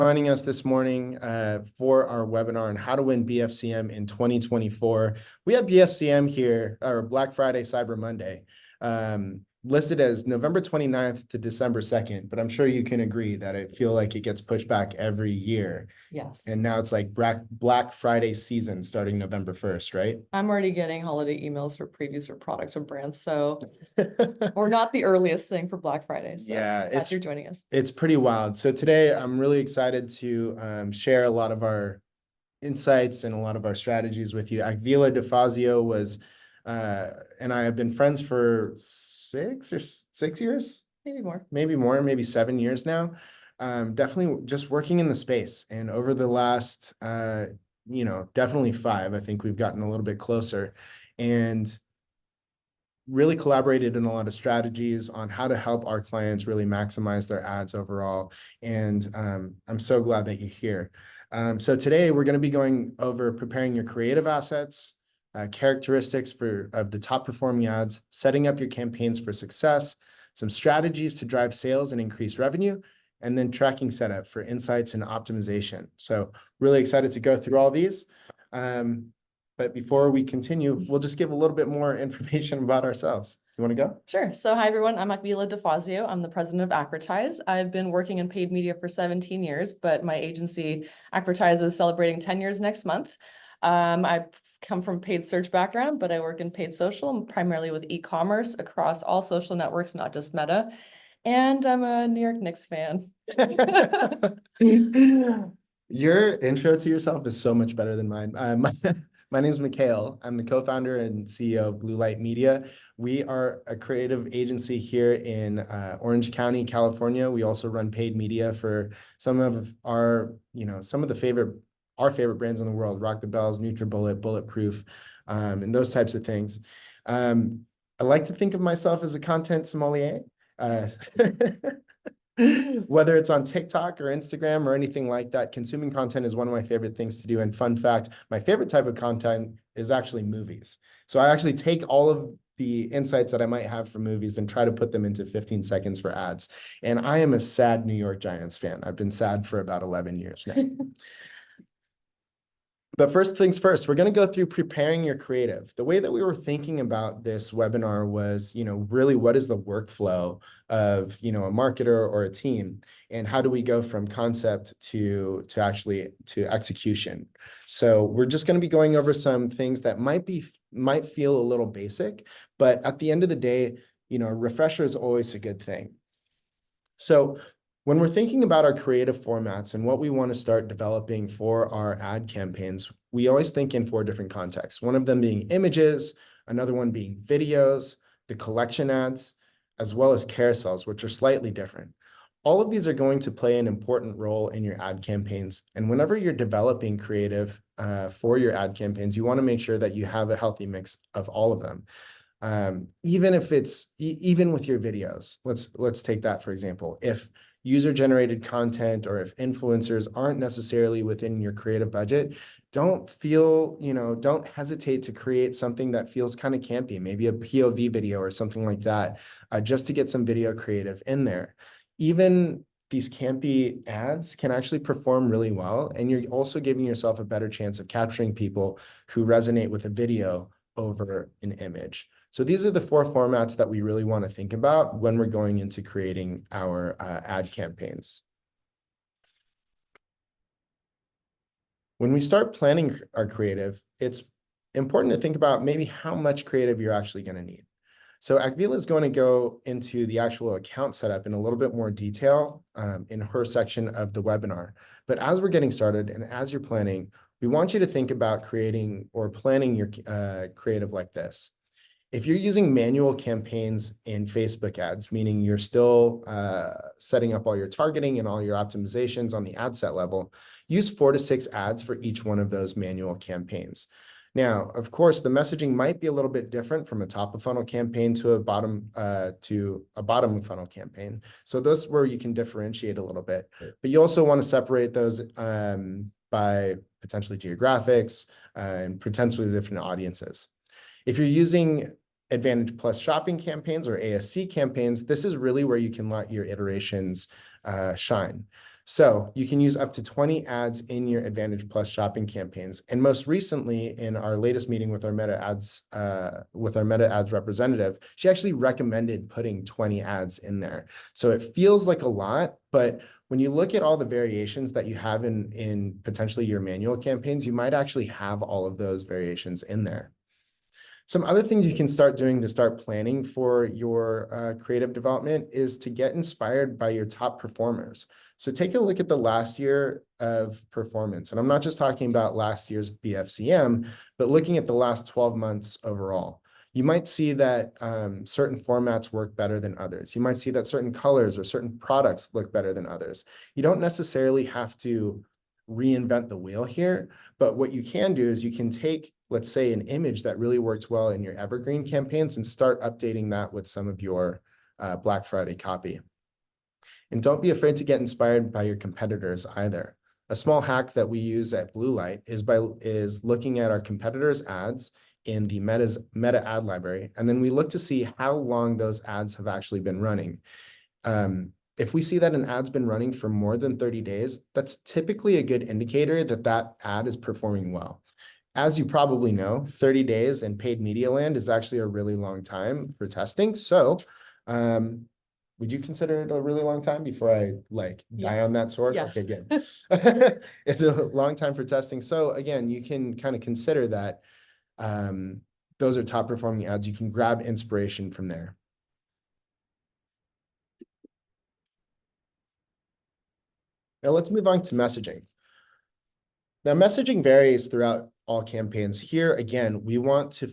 Joining us this morning for our webinar on how to win BFCM in 2024. We have BFCM here, or Black Friday, Cyber Monday, listed as November 29th to December 2nd, but I'm sure you can agree that I feel like it gets pushed back every year. Yes. And now it's like Black Friday season starting November 1st, right? I'm already getting holiday emails for previews for products or brands, so we're not the earliest thing for Black Friday. So yeah, glad you're joining us. It's pretty wild. So today I'm really excited to share a lot of our insights and a lot of our strategies with you. Akvile DeFazio was and I have been friends for 6 years, maybe more, maybe 7 years now. Definitely just working in the space, and over the last definitely 5, I think we've gotten a little bit closer and really collaborated in a lot of strategies on how to help our clients really maximize their ads overall. And I'm so glad that you're here. So today we're going to be going over preparing your creative assets, characteristics of the top performing ads, setting up your campaigns for success, some strategies to drive sales and increase revenue, and then tracking setup for insights and optimization. So really excited to go through all these. But before we continue, we'll just give a little bit more information about ourselves. You want to go? Sure. So hi, everyone. I'm Mikhail DeFazio. I'm the president of AKvertise. I've been working in paid media for 17 years, but my agency AKvertise is celebrating 10 years next month. I come from paid search background, but I work in paid social, primarily with e-commerce across all social networks, not just Meta. And I'm a New York Knicks fan. Your intro to yourself is so much better than mine. My name is Mikhail. I'm the co-founder and CEO of Blue Light Media. We are a creative agency here in Orange County, California. We also run paid media for some of our favorite brands in the world: Rock the Bells, NutriBullet, Bulletproof, and those types of things. I like to think of myself as a content sommelier. Whether it's on TikTok or Instagram or anything like that, consuming content is one of my favorite things to do. And fun fact, my favorite type of content is actually movies. So I actually take all of the insights that I might have from movies and try to put them into 15 seconds for ads. And I am a sad New York Giants fan. I've been sad for about 11 years now. But first things first, we're going to go through preparing your creative. The way that we were thinking about this webinar was, really what is the workflow of, a marketer or a team, and how do we go from concept to execution? So we're just going to be going over some things that might feel a little basic, but at the end of the day, a refresher is always a good thing. So when we're thinking about our creative formats and what we want to start developing for our ad campaigns, we always think in 4 different contexts. One of them being images, another one being videos, the collection ads, as well as carousels, which are slightly different. All of these are going to play an important role in your ad campaigns. And whenever you're developing creative for your ad campaigns, you want to make sure that you have a healthy mix of all of them. Even with your videos, let's take that for example. If user-generated content or if influencers aren't necessarily within your creative budget, don't hesitate to create something that feels kind of campy, maybe a POV video or something like that, just to get some video creative in there. Even these campy ads can actually perform really well, and you're also giving yourself a better chance of capturing people who resonate with a video over an image. So these are the 4 formats that we really want to think about when we're going into creating our ad campaigns. When we start planning our creative, it's important to think about maybe how much creative you're actually going to need. So Akvile is going to go into the actual account setup in a little bit more detail in her section of the webinar. But as we're getting started and as you're planning, we want you to think about creating or planning your creative like this. If you're using manual campaigns in Facebook ads, meaning you're still setting up all your targeting and all your optimizations on the ad set level, use 4 to 6 ads for each one of those manual campaigns. Now, of course, the messaging might be a little bit different from a top of funnel campaign to a bottom of funnel campaign. So those where you can differentiate a little bit, but you also want to separate those by potentially geographics and potentially different audiences. If you're using Advantage Plus shopping campaigns or ASC campaigns, this is really where you can let your iterations shine. So you can use up to 20 ads in your Advantage Plus shopping campaigns. And most recently, in our latest meeting with our Meta Ads representative, she actually recommended putting 20 ads in there. So it feels like a lot, but when you look at all the variations that you have in potentially your manual campaigns, you might actually have all of those variations in there. Some other things you can start doing to start planning for your creative development is to get inspired by your top performers. So take a look at the last year of performance. And I'm not just talking about last year's BFCM, but looking at the last 12 months overall. You might see that certain formats work better than others. You might see that certain colors or certain products look better than others. You don't necessarily have to reinvent the wheel here, but what you can do is you can take, let's say, an image that really worked well in your evergreen campaigns and start updating that with some of your Black Friday copy. And don't be afraid to get inspired by your competitors either. A small hack that we use at Blue Light is looking at our competitors' ads in the Meta ad library, and then we look to see how long those ads have actually been running. If we see that an ad's been running for more than 30 days, that's typically a good indicator that that ad is performing well. As you probably know, 30 days in paid media land is actually a really long time for testing. So would you consider it a really long time before I die on that sword? Yes. Okay, good. It's a long time for testing. So again, you can kind of consider that those are top performing ads. You can grab inspiration from there. Now let's move on to messaging. Now messaging varies throughout all campaigns. Here again, we want to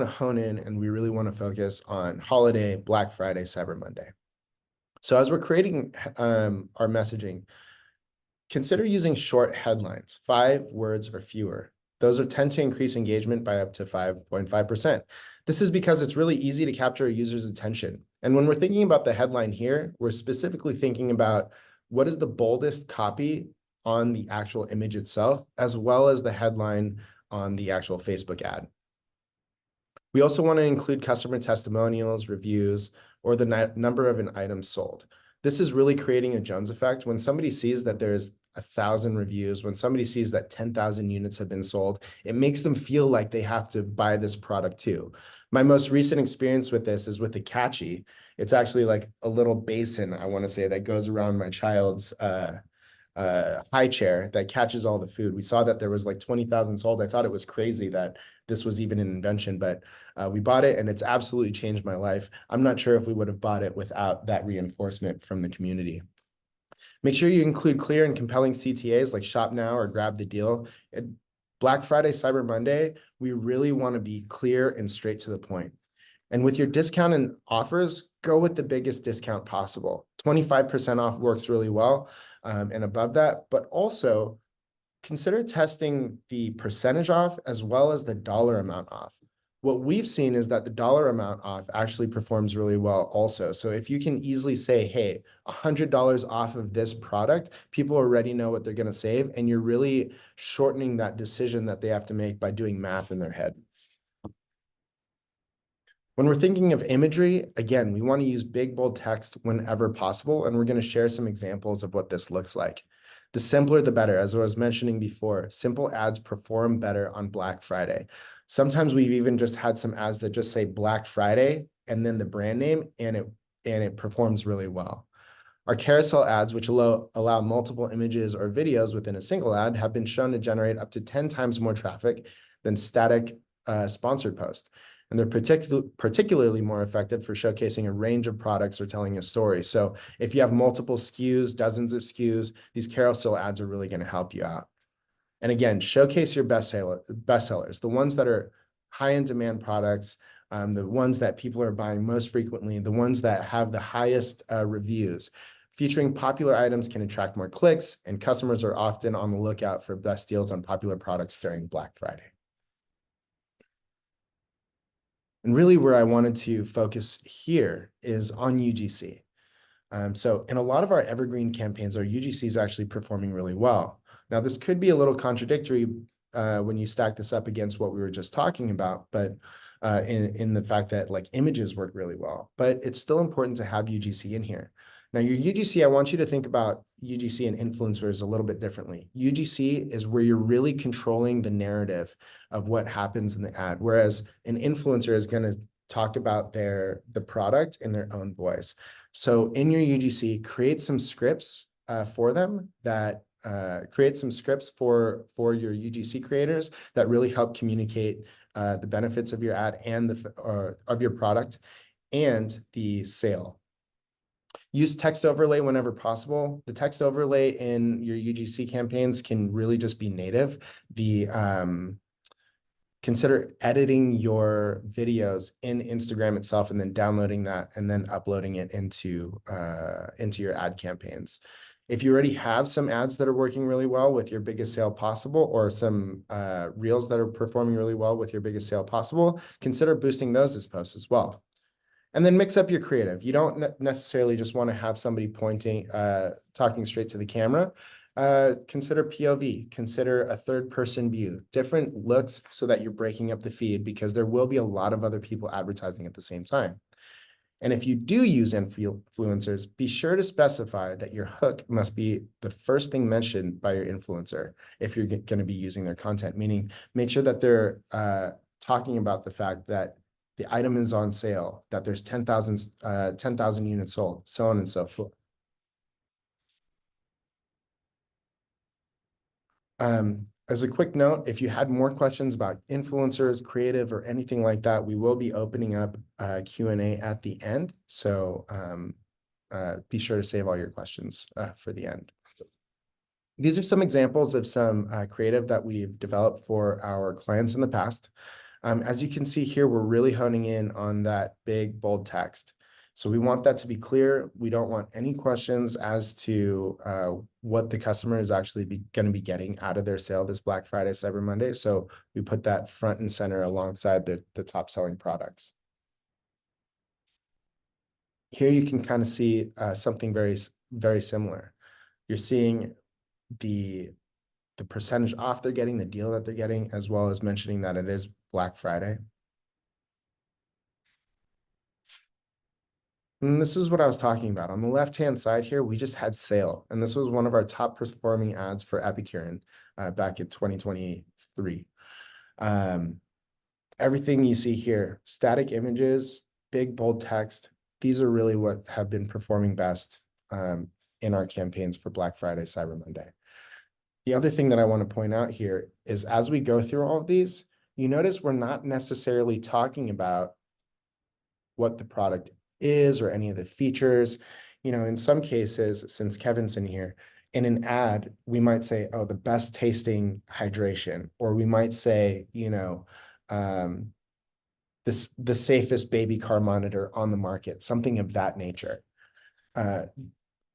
hone in and we really want to focus on holiday, Black Friday, Cyber Monday. So as we're creating our messaging, consider using short headlines, 5 words or fewer. Those tend to increase engagement by up to 5.5%. This is because it's really easy to capture a user's attention. And when we're thinking about the headline here, we're specifically thinking about what is the boldest copy on the actual image itself, as well as the headline on the actual Facebook ad. We also want to include customer testimonials, reviews, or the number of an item sold. This is really creating a Jones effect. When somebody sees that there's 1,000 reviews, when somebody sees that 10,000 units have been sold, it makes them feel like they have to buy this product too. My most recent experience with this is with the Catchy. It's actually like a little basin, I want to say, that goes around my child's high chair that catches all the food. We saw that there was like 20,000 sold. I thought it was crazy that this was even an invention, but we bought it and it's absolutely changed my life. I'm not sure if we would have bought it without that reinforcement from the community. Make sure you include clear and compelling CTAs like shop now or grab the deal. Black Friday, Cyber Monday, we really want to be clear and straight to the point. And with your discount and offers, go with the biggest discount possible. 25% off works really well and above that, but also consider testing the percentage off as well as the dollar amount off. What we've seen is that the dollar amount off actually performs really well also. So if you can easily say, hey, $100 off of this product, people already know what they're going to save, and you're really shortening that decision that they have to make by doing math in their head. When we're thinking of imagery, again, we want to use big, bold text whenever possible, and we're going to share some examples of what this looks like. The simpler, the better. As I was mentioning before, simple ads perform better on Black Friday. Sometimes we've even just had some ads that just say Black Friday and then the brand name, and it performs really well. Our carousel ads, which allow multiple images or videos within a single ad, have been shown to generate up to 10 times more traffic than static sponsored posts. And they're particularly more effective for showcasing a range of products or telling a story. So if you have multiple SKUs, dozens of SKUs, these carousel ads are really going to help you out. And again, showcase your bestsellers, the ones that are high in demand products, the ones that people are buying most frequently, the ones that have the highest reviews. Featuring popular items can attract more clicks, and customers are often on the lookout for best deals on popular products during Black Friday. And really where I wanted to focus here is on UGC. So in a lot of our evergreen campaigns, our UGC is actually performing really well. Now, this could be a little contradictory when you stack this up against what we were just talking about, but in the fact that like images work really well, but it's still important to have UGC in here. Now, your UGC, I want you to think about UGC and influencers a little bit differently. UGC is where you're really controlling the narrative of what happens in the ad, whereas an influencer is going to talk about the product in their own voice. So in your UGC, create some scripts for them that create some scripts for your UGC creators that really help communicate the benefits of your ad and of your product and the sale. Use text overlay whenever possible. The text overlay in your UGC campaigns can really just be native. Consider editing your videos in Instagram itself and then downloading that and then uploading it into your ad campaigns. If you already have some ads that are working really well with your biggest sale possible, or some reels that are performing really well with your biggest sale possible, consider boosting those as posts as well. And then mix up your creative. You don't necessarily just want to have somebody talking straight to the camera. Consider POV, consider a third person view, different looks so that you're breaking up the feed, because there will be a lot of other people advertising at the same time. And if you do use influencers, be sure to specify that your hook must be the first thing mentioned by your influencer if you're going to be using their content, meaning make sure that they're talking about the fact that the item is on sale, that there's 10,000 units sold, so on and so forth. As a quick note, if you had more questions about influencers, creative, or anything like that, we will be opening up Q&A at the end. So be sure to save all your questions for the end. These are some examples of some creative that we've developed for our clients in the past. As you can see here, we're really honing in on that big, bold text. So we want that to be clear. We don't want any questions as to what the customer is actually going to be getting out of their sale this Black Friday, Cyber Monday. So we put that front and center alongside the top selling products. Here you can kind of see something very, very similar. You're seeing the percentage off they're getting, the deal that they're getting, as well as mentioning that it is Black Friday. And this is what I was talking about. On the left-hand side here, we just had sale. And this was one of our top performing ads for Epicurean back in 2023. Everything you see here, static images, big, bold text, these are really what have been performing best in our campaigns for Black Friday, Cyber Monday. The other thing that I want to point out here is as we go through all of these, you notice we're not necessarily talking about what the product is or any of the features. You know, in some cases, since Kevin's in here, in an ad, we might say, oh, the best tasting hydration, or we might say, you know, the safest baby car monitor on the market, something of that nature.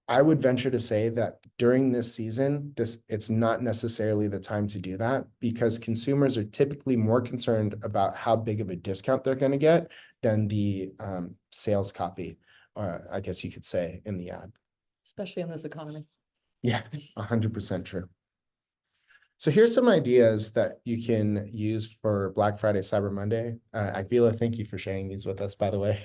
I would venture to say that during this season, it's not necessarily the time to do that, because consumers are typically more concerned about how big of a discount they're going to get than the sales copy, I guess you could say, in the ad. Especially in this economy. Yeah, 100% true. So here's some ideas that you can use for Black Friday, Cyber Monday. Akvile, thank you for sharing these with us, by the way.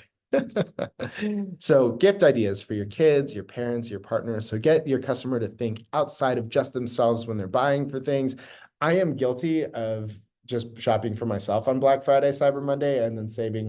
So gift ideas for your kids, your parents, your partners. So get your customer to think outside of just themselves when they're buying for things. I am guilty of just shopping for myself on Black Friday, Cyber Monday, and then saving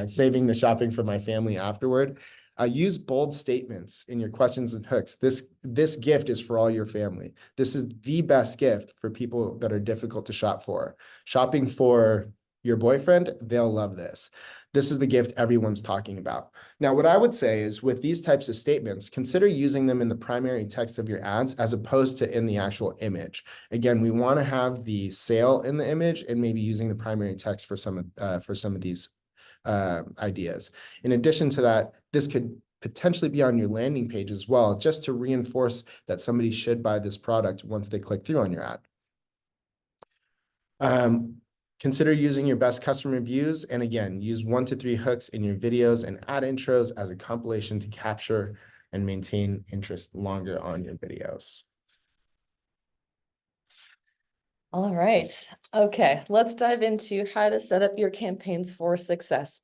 saving the shopping for my family afterward. Use bold statements in your questions and hooks. This gift is for all your family. This is the best gift for people that are difficult to shop for. Shopping for your boyfriend, they'll love this. This is the gift everyone's talking about. Now, what I would say is with these types of statements, consider using them in the primary text of your ads as opposed to in the actual image. Again, we want to have the sale in the image and maybe using the primary text for some of these ideas. In addition to that, this could potentially be on your landing page as well, just to reinforce that somebody should buy this product once they click through on your ad. Consider using your best customer reviews, and again, use 1 to 3 hooks in your videos and ad intros as a compilation to capture and maintain interest longer on your videos. All right. Okay, let's dive into how to set up your campaigns for success.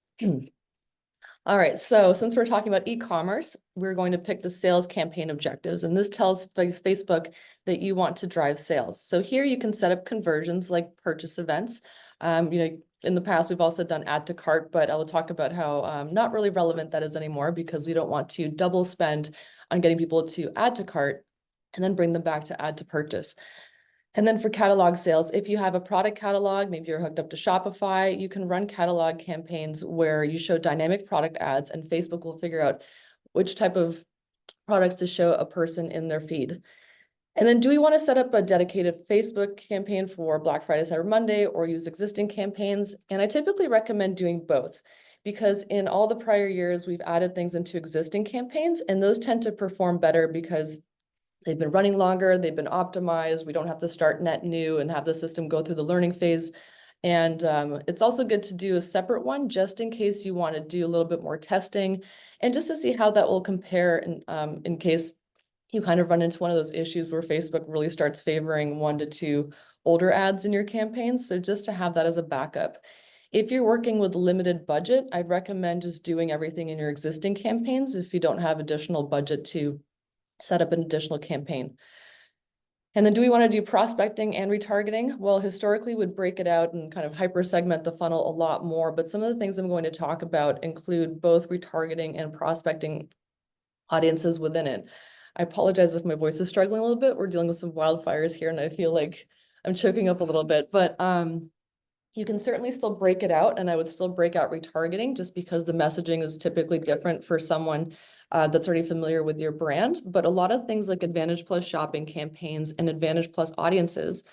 All right, so since we're talking about e-commerce, we're going to pick the sales campaign objectives, and this tells Facebook that you want to drive sales. So here you can set up conversions like purchase events. In the past, we've also done add to cart, but I will talk about how not really relevant that is anymore because we don't want to double spend on getting people to add to cart and then bring them back to add to purchase. And then for catalog sales, if you have a product catalog, maybe you're hooked up to Shopify, you can run catalog campaigns where you show dynamic product ads and Facebook will figure out which type of products to show a person in their feed. And then do we want to set up a dedicated Facebook campaign for Black Friday, Cyber Monday, or use existing campaigns? And I typically recommend doing both because in all the prior years, we've added things into existing campaigns and those tend to perform better because they've been running longer, they've been optimized. We don't have to start net new and have the system go through the learning phase. And it's also good to do a separate one just in case you want to do a little bit more testing and just to see how that will compare in case you kind of run into one of those issues where Facebook really starts favoring 1 to 2 older ads in your campaigns. So just to have that as a backup. If you're working with limited budget, I'd recommend just doing everything in your existing campaigns if you don't have additional budget to set up an additional campaign. And then do we want to do prospecting and retargeting? Well, historically we'd break it out and kind of hyper segment the funnel a lot more, but some of the things I'm going to talk about include both retargeting and prospecting audiences within it. I apologize if my voice is struggling a little bit. We're dealing with some wildfires here and I feel like I'm choking up a little bit, but you can certainly still break it out and I would still break out retargeting just because the messaging is typically different for someone that's already familiar with your brand. But a lot of things like Advantage Plus shopping campaigns and Advantage Plus audiences,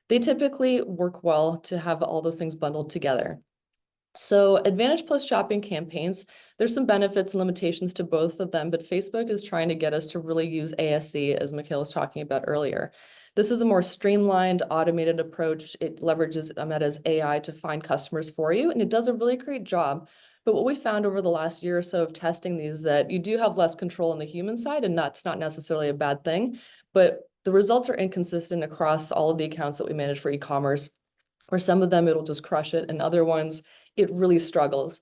they typically work well to have all those things bundled together. So Advantage Plus shopping campaigns, there's some benefits and limitations to both of them, but Facebook is trying to get us to really use ASC as Mikhail was talking about earlier. This is a more streamlined, automated approach. It leverages Meta's AI to find customers for you, and it does a really great job. But what we found over the last year or so of testing these is that you do have less control on the human side, and that's not necessarily a bad thing, but the results are inconsistent across all of the accounts that we manage for e-commerce, where some of them it'll just crush it, and other ones it really struggles.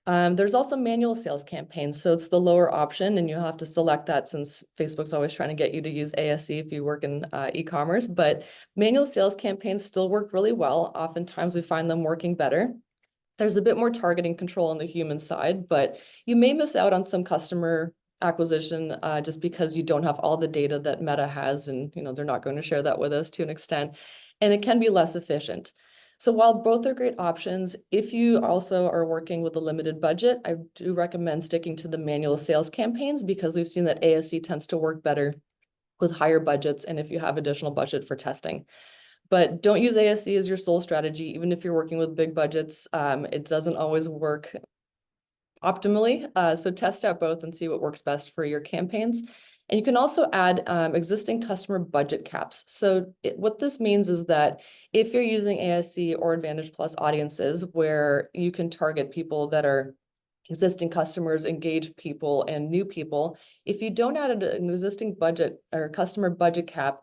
There's also manual sales campaigns. So it's the lower option and you'll have to select that since Facebook's always trying to get you to use ASC if you work in e-commerce, but manual sales campaigns still work really well. Oftentimes we find them working better. There's a bit more targeting control on the human side, but you may miss out on some customer acquisition just because you don't have all the data that Meta has and they're not going to share that with us to an extent, and it can be less efficient. So while both are great options, if you also are working with a limited budget, I do recommend sticking to the manual sales campaigns because we've seen that ASC tends to work better with higher budgets and if you have additional budget for testing. But don't use ASC as your sole strategy, even if you're working with big budgets. It doesn't always work optimally. So test out both and see what works best for your campaigns. And you can also add existing customer budget caps. So what this means is that if you're using ASC or Advantage Plus audiences where you can target people that are existing customers, engaged people, and new people, if you don't add an existing budget or customer budget cap,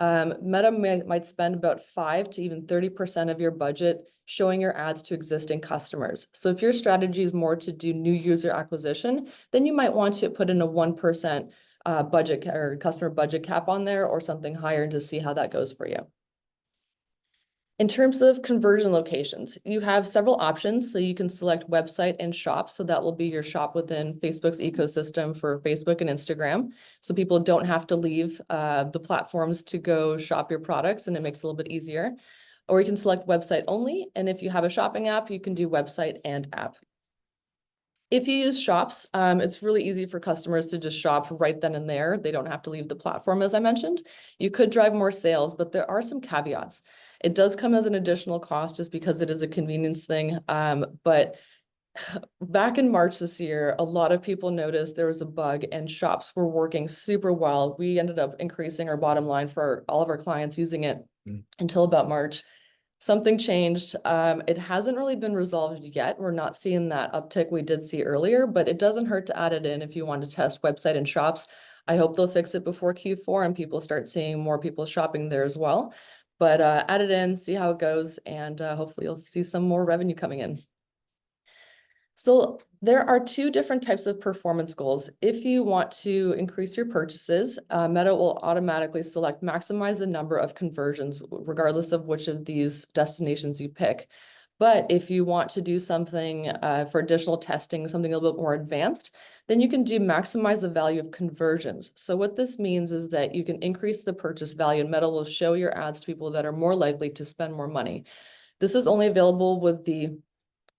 Meta might spend about 5 to even 30% of your budget showing your ads to existing customers. So if your strategy is more to do new user acquisition, then you might want to put in a 1% budget or customer budget cap on there or something higher to see how that goes for you. In terms of conversion locations, you have several options. So you can select website and shop. So that will be your shop within Facebook's ecosystem for Facebook and Instagram. So people don't have to leave the platforms to go shop your products and it makes it a little bit easier. Or you can select website only. And if you have a shopping app, you can do website and app. If you use shops, it's really easy for customers to just shop right then and there. They don't have to leave the platform, as I mentioned. You could drive more sales, but there are some caveats. It does come as an additional cost just because it is a convenience thing. But back in March this year, a lot of people noticed there was a bug and shops were working super well. We ended up increasing our bottom line for all of our clients using it until about March. Something changed. It hasn't really been resolved yet. We're not seeing that uptick we did see earlier, but it doesn't hurt to add it in if you want to test website and shops. I hope they'll fix it before Q4 and people start seeing more people shopping there as well. But add it in, see how it goes, and hopefully you'll see some more revenue coming in. So there are two different types of performance goals. If you want to increase your purchases, Meta will automatically select maximize the number of conversions, regardless of which of these destinations you pick. But if you want to do something for additional testing, something a little bit more advanced, then you can do maximize the value of conversions. So what this means is that you can increase the purchase value, and Meta will show your ads to people that are more likely to spend more money. This is only available with the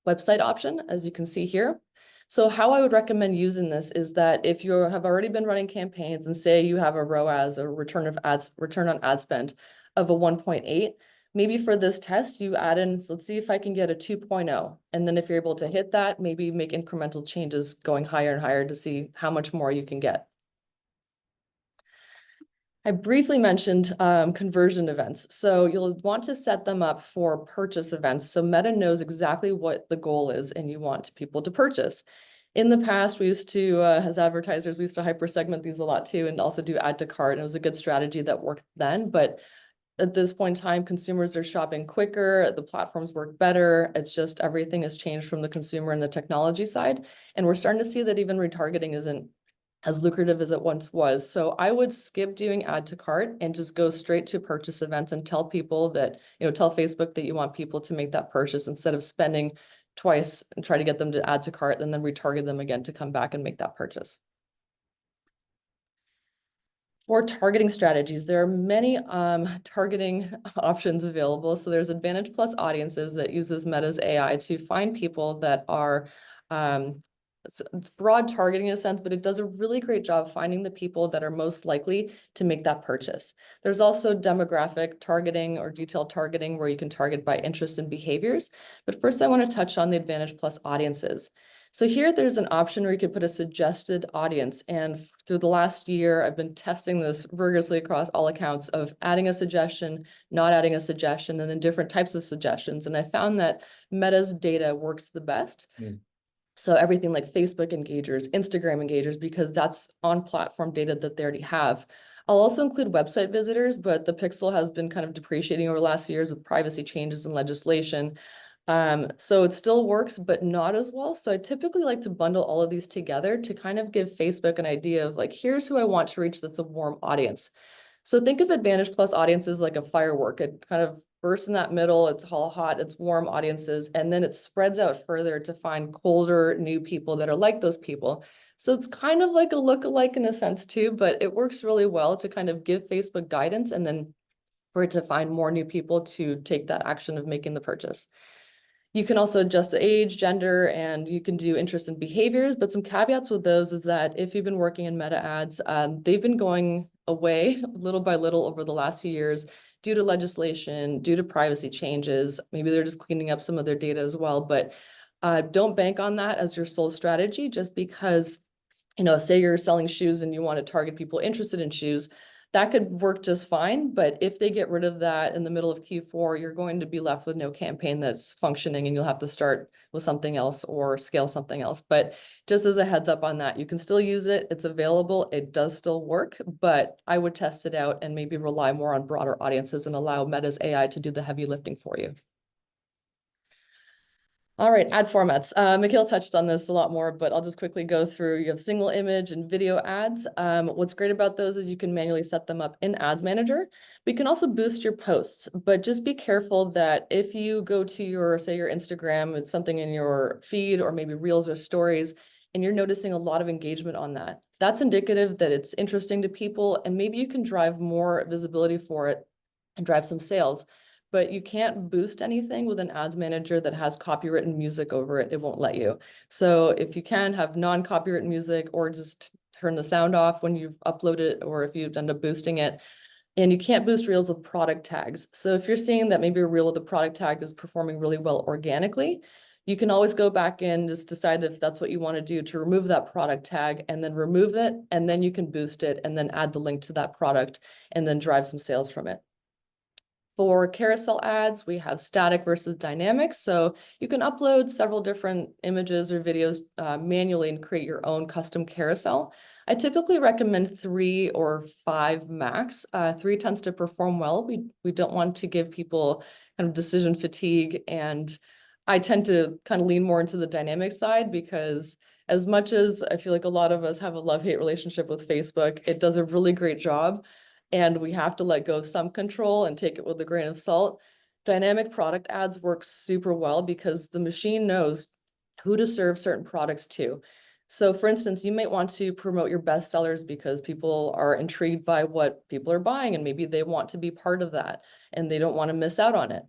website option, as you can see here. So how I would recommend using this is that if you have already been running campaigns and say you have a ROAS, or return on ad spend of a 1.8, maybe for this test you add in, so let's see if I can get a 2.0. And then if you're able to hit that, maybe make incremental changes going higher and higher to see how much more you can get. I briefly mentioned conversion events. So you'll want to set them up for purchase events. So Meta knows exactly what the goal is and you want people to purchase. In the past, we used to, as advertisers, we used to hyper segment these a lot too, and also do add to cart. And it was a good strategy that worked then. But at this point in time, consumers are shopping quicker, the platforms work better. It's just everything has changed from the consumer and the technology side. And we're starting to see that even retargeting isn't as lucrative as it once was. So I would skip doing add to cart and just go straight to purchase events and tell people that, tell Facebook that you want people to make that purchase instead of spending twice and try to get them to add to cart and then retarget them again to come back and make that purchase. For targeting strategies, there are many targeting options available. So there's Advantage Plus Audiences that uses Meta's AI to find people that are it's broad targeting in a sense, but it does a really great job finding the people that are most likely to make that purchase. There's also demographic targeting or detailed targeting where you can target by interest and behaviors. But first, I want to touch on the Advantage Plus Audiences. So here there's an option where you could put a suggested audience. And through the last year, I've been testing this rigorously across all accounts of adding a suggestion, not adding a suggestion, and then different types of suggestions. And I found that Meta's data works the best. So everything like Facebook engagers, Instagram engagers, because that's on platform data that they already have. I'll also include website visitors, but the pixel has been kind of depreciating over the last few years with privacy changes and legislation. So it still works, but not as well. So I typically like to bundle all of these together to kind of give Facebook an idea of like, here's who I want to reach that's a warm audience. So think of Advantage Plus Audiences like a firework. It kind of bursts in that middle, it's all hot, it's warm audiences, and then it spreads out further to find colder, new people that are like those people. So it's kind of like a lookalike in a sense too, but it works really well to kind of give Facebook guidance and then for it to find more new people to take that action of making the purchase. You can also adjust the age, gender, and you can do interest and behaviors, but some caveats with those is that if you've been working in Meta ads, they've been going away little by little over the last few years due to legislation, due to privacy changes. Maybe they're just cleaning up some of their data as well, but don't bank on that as your sole strategy just because, say you're selling shoes and you want to target people interested in shoes, that could work just fine. But if they get rid of that in the middle of Q4, you're going to be left with no campaign that's functioning and you'll have to start with something else or scale something else. But just as a heads up on that, you can still use it. It's available. It does still work, but I would test it out and maybe rely more on broader audiences and allow Meta's AI to do the heavy lifting for you. All right, ad formats. Mikhail touched on this a lot more, but I'll just quickly go through. You have single image and video ads. What's great about those is you can manually set them up in Ads Manager. But you can also boost your posts, but just be careful that if you go to your, say your Instagram, it's something in your feed or maybe Reels or Stories, and you're noticing a lot of engagement on that. That's indicative that it's interesting to people and maybe you can drive more visibility for it and drive some sales. But you can't boost anything with an ads manager that has copywritten music over it. It won't let you. So if you can have non-copywritten music or just turn the sound off when you've uploaded it or if you end up boosting it. And you can't boost reels with product tags. So if you're seeing that maybe a reel with a product tag is performing really well organically, you can always go back and just decide if that's what you want to do to remove that product tag and then remove it. And then you can boost it and then add the link to that product and then drive some sales from it. For carousel ads, we have static versus dynamic. So you can upload several different images or videos manually and create your own custom carousel. I typically recommend 3 or 5 max. 3 tends to perform well. We don't want to give people kind of decision fatigue and I tend to kind of lean more into the dynamic side because as much as I feel like a lot of us have a love-hate relationship with Facebook, it does a really great job and we have to let go of some control and take it with a grain of salt. Dynamic product ads work super well because the machine knows who to serve certain products to. So for instance, you might want to promote your best sellers because people are intrigued by what people are buying and maybe they want to be part of that and they don't want to miss out on it.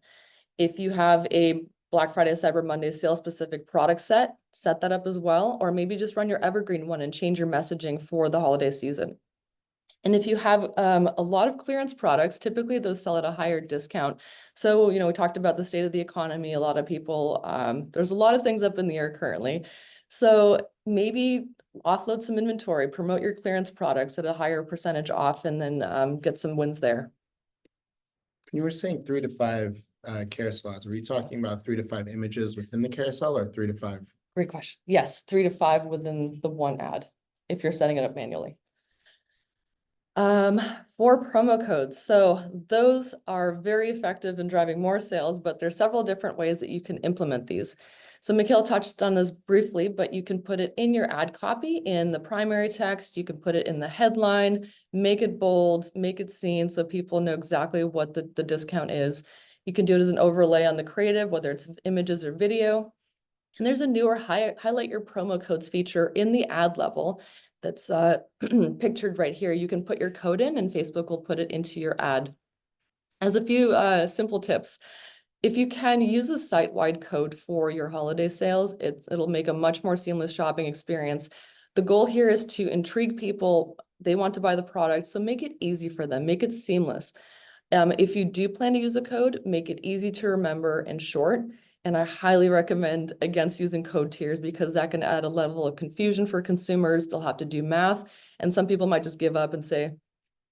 If you have a Black Friday, Cyber Monday sales specific product set that up as well, or maybe just run your evergreen one and change your messaging for the holiday season. And if you have a lot of clearance products, typically those sell at a higher discount. So, we talked about the state of the economy. A lot of people, there's a lot of things up in the air currently. So maybe offload some inventory, promote your clearance products at a higher percentage off, and then get some wins there. You were saying 3 to 5 carousels. Were you talking about 3 to 5 images within the carousel or 3 to 5? Great question. Yes, 3 to 5 within the one ad if you're setting it up manually. For promo codes. So those are very effective in driving more sales, but there's several different ways that you can implement these. So Mikhail touched on this briefly, but you can put it in your ad copy in the primary text. You can put it in the headline, make it bold, make it seen so people know exactly what the discount is. You can do it as an overlay on the creative, whether it's images or video. And there's a newer highlight your promo codes feature in the ad level that's pictured right here. You can put your code in and Facebook will put it into your ad. As a few simple tips, if you can use a site-wide code for your holiday sales, it'll make a much more seamless shopping experience. The goal here is to intrigue people. They want to buy the product, so make it easy for them, make it seamless. If you do plan to use a code, make it easy to remember and short. And I highly recommend against using code tiers because that can add a level of confusion for consumers. They'll have to do math. And some people might just give up and say,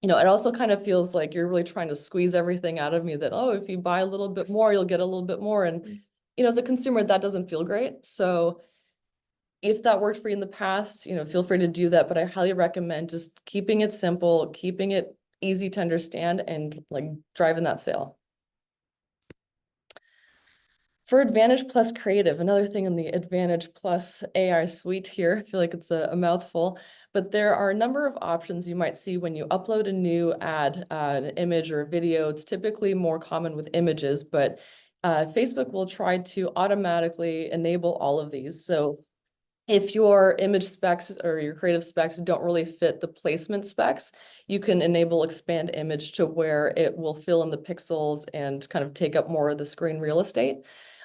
it also kind of feels like you're really trying to squeeze everything out of me that, oh, if you buy a little bit more, you'll get a little bit more. And, as a consumer, that doesn't feel great. So if that worked for you in the past, feel free to do that. But I highly recommend just keeping it simple, keeping it easy to understand and like driving that sale. For Advantage Plus Creative, another thing in the Advantage Plus AI suite here, I feel like it's a mouthful, but there are a number of options you might see when you upload a new ad, an image or a video. It's typically more common with images, but Facebook will try to automatically enable all of these. So if your image specs or your creative specs don't really fit the placement specs, you can enable expand image to where it will fill in the pixels and kind of take up more of the screen real estate.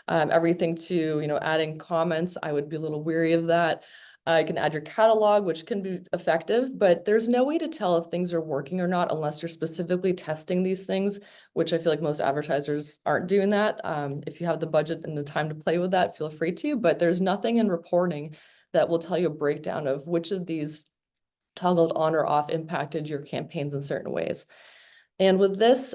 Everything to, adding comments, I would be a little weary of that. You can add your catalog, which can be effective, but there's no way to tell if things are working or not unless you're specifically testing these things, which I feel like most advertisers aren't doing that. If you have the budget and the time to play with that, feel free to, but there's nothing in reporting that will tell you a breakdown of which of these toggled on or off impacted your campaigns in certain ways. And with this,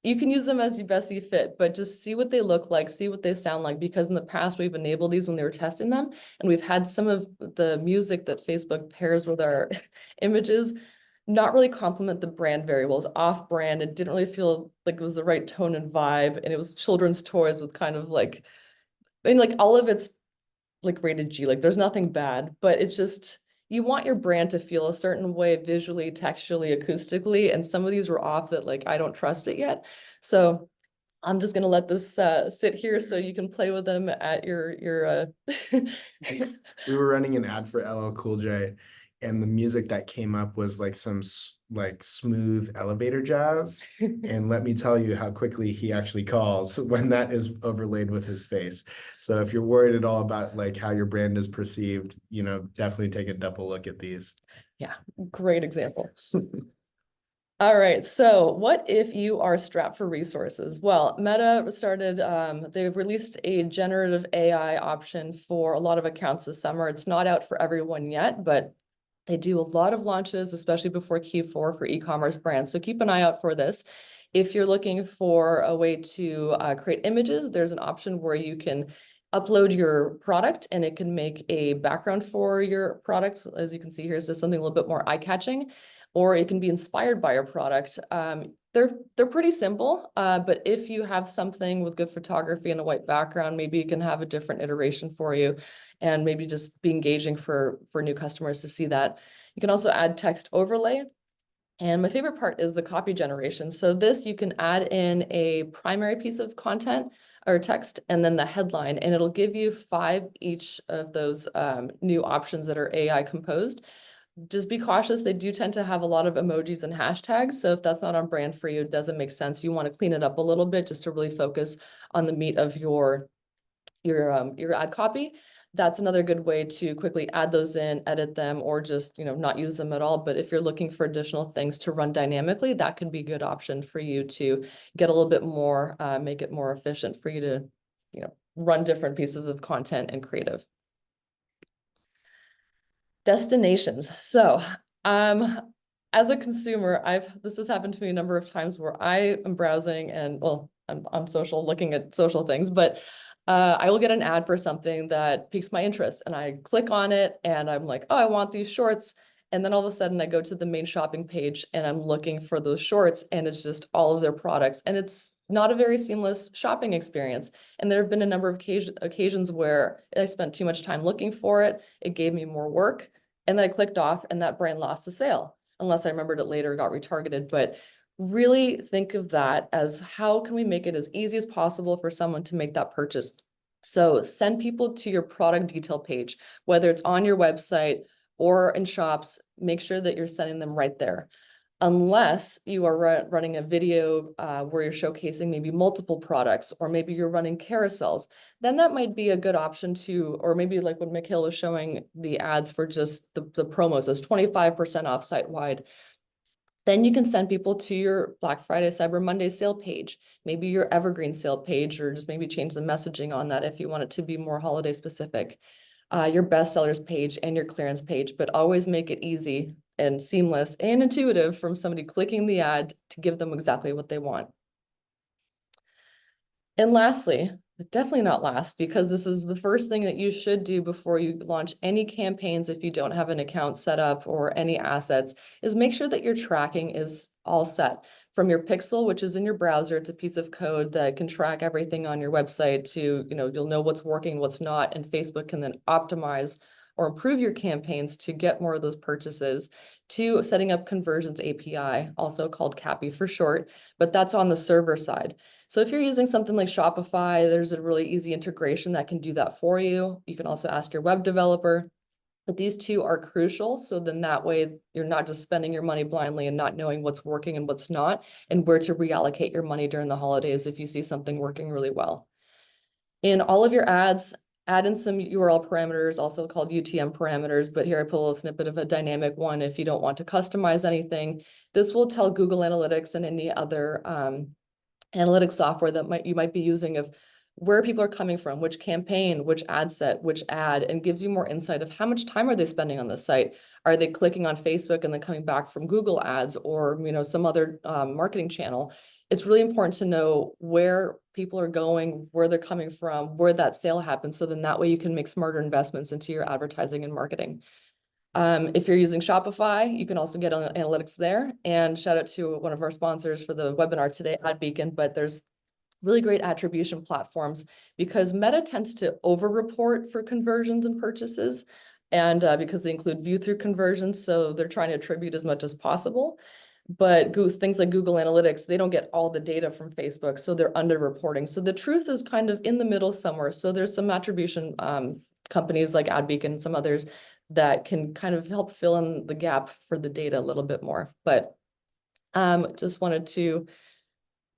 you can use them as you best see fit, but just see what they look like, see what they sound like, because in the past we've enabled these when they were testing them, and we've had some of the music that Facebook pairs with our images not really complement the brand very well. It was off-brand. It didn't really feel like it was the right tone and vibe, and it was children's toys with kind of like, all of it's like rated G, like there's nothing bad, but it's just, you want your brand to feel a certain way visually, textually, acoustically, and some of these were off that like, I don't trust it yet. So I'm just gonna let this sit here so you can play with them at your We were running an ad for LL Cool J, and the music that came up was like some like smooth elevator jazz. And let me tell you how quickly he actually calls when that is overlaid with his face. So if you're worried at all about like how your brand is perceived, definitely take a double look at these. Yeah, great example. All right, so what if you are strapped for resources? Well, Meta started, they've released a generative AI option for a lot of accounts this summer. It's not out for everyone yet, but they do a lot of launches, especially before Q4 for e-commerce brands. So keep an eye out for this. If you're looking for a way to create images, there's an option where you can upload your product and it can make a background for your product. As you can see here, so something a little bit more eye-catching. or it can be inspired by your product. They're pretty simple, but if you have something with good photography and a white background, maybe you can have a different iteration for you, and maybe just be engaging for new customers to see that. You can also add text overlay. And my favorite part is the copy generation. So this, you can add in a primary piece of content or text and then the headline, and it'll give you 5 each of those new options that are AI composed. Just be cautious. They do tend to have a lot of emojis and hashtags. So if that's not on brand for you, it doesn't make sense. You want to clean it up a little bit just to really focus on the meat of your ad copy. That's another good way to quickly add those in, edit them, or just, not use them at all. But if you're looking for additional things to run dynamically, that could be a good option for you to get a little bit more, make it more efficient for you to, run different pieces of content and creative. Destinations. So, as a consumer, this has happened to me a number of times where I am browsing and, well, I'm on social, looking at social things, but I will get an ad for something that piques my interest, and I click on it and I'm like, oh, I want these shorts. And then all of a sudden I go to the main shopping page and I'm looking for those shorts, and it's just all of their products, and it's not a very seamless shopping experience. And there have been a number of occasions where I spent too much time looking for it. It gave me more work, and then I clicked off and that brand lost the sale, unless I remembered it later, got retargeted. But really think of that as, how can we make it as easy as possible for someone to make that purchase? So send people to your product detail page, whether it's on your website or in shops. Make sure that you're sending them right there. Unless you are running a video where you're showcasing maybe multiple products, or maybe you're running carousels, then that might be a good option to, or maybe like when Mikhail was showing the ads for just the promos as 25% off site wide. Then you can send people to your Black Friday, Cyber Monday sale page, maybe your evergreen sale page, or just maybe change the messaging on that if you want it to be more holiday specific. Your bestsellers page and your clearance page, but always make it easy and seamless and intuitive from somebody clicking the ad to give them exactly what they want. And lastly, but definitely not last, because this is the first thing that you should do before you launch any campaigns if you don't have an account set up or any assets, is make sure that your tracking is all set. From your pixel, which is in your browser, it's a piece of code that can track everything on your website to, you'll know what's working, what's not, and Facebook can then optimize or improve your campaigns to get more of those purchases, to setting up conversions API, also called CAPI for short, but that's on the server side. So if you're using something like Shopify, there's a really easy integration that can do that for you. You can also ask your web developer, but these two are crucial. So then that way you're not just spending your money blindly and not knowing what's working and what's not, and where to reallocate your money during the holidays if you see something working really well. In all of your ads, add in some URL parameters, also called UTM parameters, but here I put a little snippet of a dynamic one if you don't want to customize anything. This will tell Google Analytics and any other analytics software that you might be using of where people are coming from, which campaign, which ad set, which ad, and gives you more insight of how much time are they spending on the site. Are they clicking on Facebook and then coming back from Google ads, or some other marketing channel? It's really important to know where people are going, where they're coming from, where that sale happens, so then that way you can make smarter investments into your advertising and marketing. If you're using Shopify, you can also get on analytics there. And shout out to one of our sponsors for the webinar today, AdBeacon, but there's really great attribution platforms, because Meta tends to over-report for conversions and purchases, and because they include view-through conversions, so they're trying to attribute as much as possible. But things like Google Analytics, they don't get all the data from Facebook, so they're under-reporting. So the truth is kind of in the middle somewhere. So there's some attribution companies like AdBeacon and some others that can kind of help fill in the gap for the data a little bit more. But just wanted to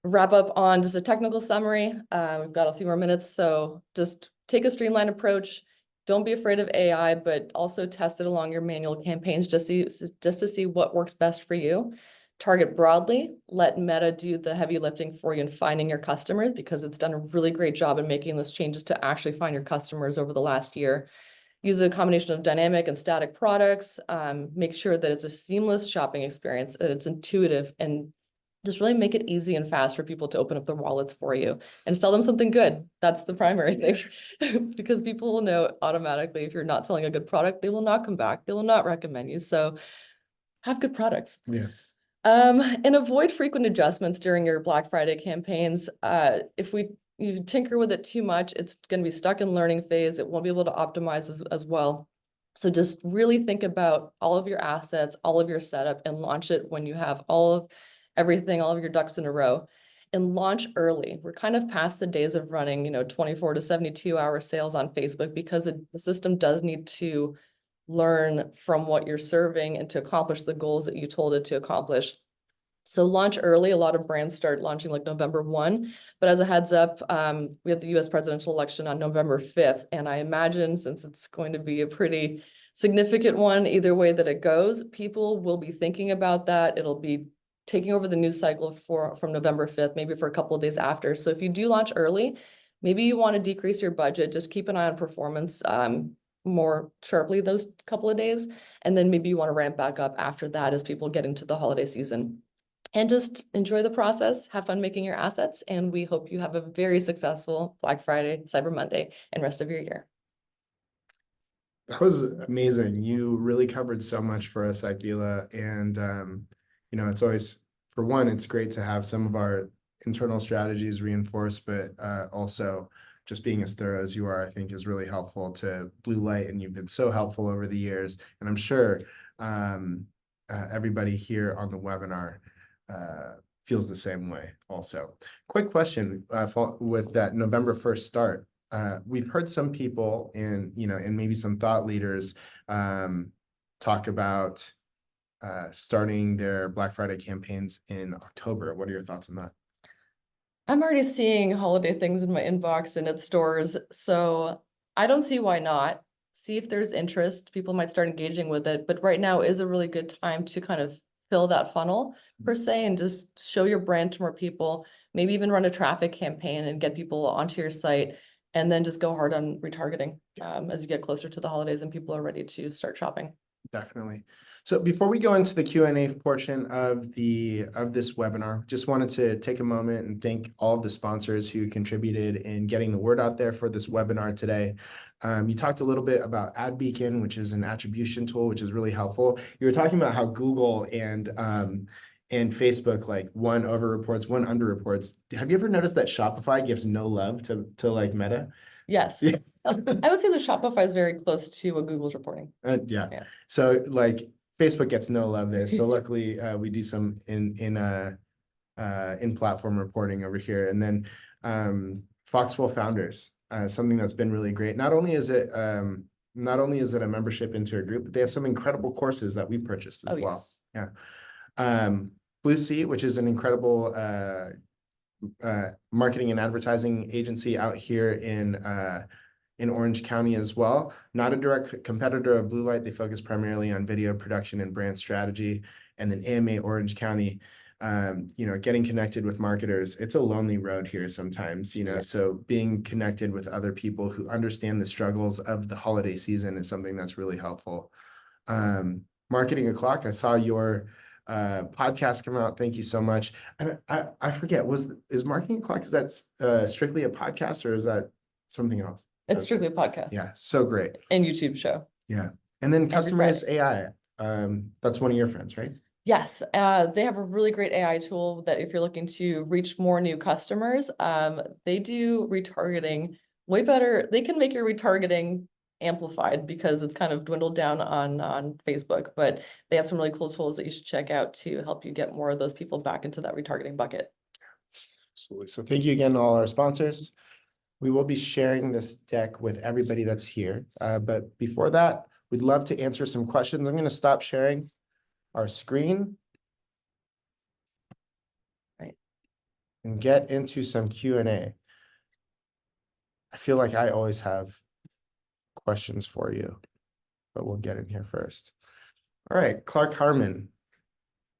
wrap up on just a technical summary. We've got a few more minutes, so just take a streamlined approach. Don't be afraid of AI, but also test it along your manual campaigns just to see what works best for you. Target broadly, let Meta do the heavy lifting for you in finding your customers, because it's done a really great job in making those changes to actually find your customers over the last year. Use a combination of dynamic and static products. Make sure that it's a seamless shopping experience, that it's intuitive, and just really make it easy and fast for people to open up their wallets for you and sell them something good. That's the primary thing, because people will know automatically if you're not selling a good product, they will not come back. They will not recommend you. So have good products. Yes. And avoid frequent adjustments during your Black Friday campaigns. If you tinker with it too much, it's going to be stuck in learning phase. It won't be able to optimize as well. So just really think about all of your assets, all of your setup, and launch it when you have all of everything, all of your ducks in a row. And launch early. We're kind of past the days of running, 24 to 72-hour sales on Facebook, because the system does need to learn from what you're serving and to accomplish the goals that you told it to accomplish. So launch early. A lot of brands start launching like November 1, but as a heads up, we have the US presidential election on November 5th. And I imagine, since it's going to be a pretty significant one, either way that it goes, people will be thinking about that. It'll be taking over the news cycle from November 5th, maybe for a couple of days after. So if you do launch early, maybe you want to decrease your budget, just keep an eye on performance more sharply those couple of days. And then maybe you want to ramp back up after that as people get into the holiday season. And just enjoy the process, have fun making your assets, and we hope you have a very successful Black Friday, Cyber Monday, and rest of your year. That was amazing. You really covered so much for us, Akvile. And, it's always, for one, it's great to have some of our internal strategies reinforced, but also just being as thorough as you are, I think is really helpful to Blue Light. And you've been so helpful over the years. And I'm sure everybody here on the webinar feels the same way also. Quick question with that November 1st start. We've heard some people and maybe some thought leaders talk about starting their Black Friday campaigns in October. What are your thoughts on that? I'm already seeing holiday things in my inbox and at stores, so I don't see why not. See if there's interest. People might start engaging with it, but right now is a really good time to kind of fill that funnel per se and just show your brand to more people, maybe even run a traffic campaign and get people onto your site, and then just go hard on retargeting as you get closer to the holidays and people are ready to start shopping. Definitely. So before we go into the Q&A portion of this webinar, just wanted to take a moment and thank all of the sponsors who contributed in getting the word out there for this webinar today. You talked a little bit about Ad Beacon, which is an attribution tool, which is really helpful. You were talking about how Google and Facebook, like one over reports, one under reports. Have you ever noticed that Shopify gives no love to like Meta? Yes. Yeah. I would say that Shopify is very close to what Google's reporting. Yeah. So like Facebook gets no love there. So luckily we do some in platform reporting over here. And then Foxwell Founders, something that's been really great. Not only is it a membership into a group, but they have some incredible courses that we purchased as well. Yes. Yeah. Blue Sea, which is an incredible marketing and advertising agency out here in Orange County as well. Not a direct competitor of Blue Light. They focus primarily on video production and brand strategy. And then AMA Orange County, getting connected with marketers. It's a lonely road here sometimes, Yes. So being connected with other people who understand the struggles of the holiday season is something that's really helpful. Marketing O'Clock, I saw your podcast come out. Thank you so much. And I forget, is Marketing O'Clock, is that strictly a podcast or is that something else? It's strictly a podcast. Yeah, so great. And YouTube show. Yeah. And then Customize AI. That's one of your friends, right? Yes, they have a really great AI tool that if you're looking to reach more new customers, they do retargeting way better. They can make your retargeting amplified because it's kind of dwindled down on Facebook, but they have some really cool tools that you should check out to help you get more of those people back into that retargeting bucket. Absolutely. So thank you again to all our sponsors. We will be sharing this deck with everybody that's here. But before that, we'd love to answer some questions. I'm going to stop sharing our screen. Right. And get into some Q&A. I feel like I always have questions for you, but we'll get in here first. All right, Clark Harmon.